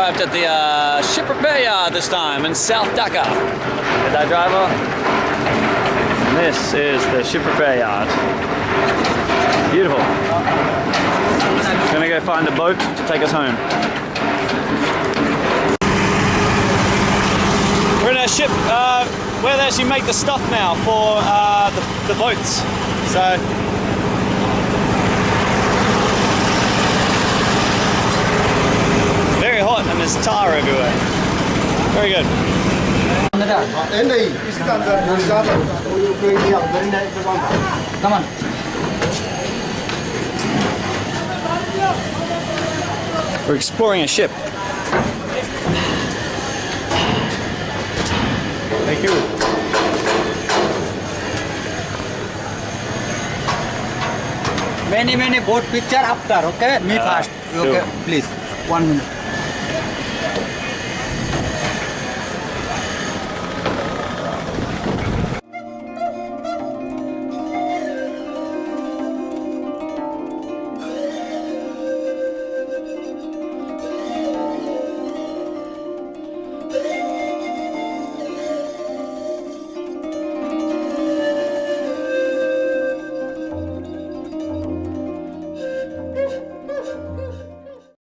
arrived at the ship repair yard this time in South Dhaka. With our driver. And this is the ship repair yard. Beautiful. Gonna go find a boat to take us home. We're in a ship where they actually make the stuff now for the boats. So very hot and there's tar everywhere. Very good. Come on. We're exploring a ship. Thank you. Many boat picture after, okay? Me first. Okay, please. 1 minute.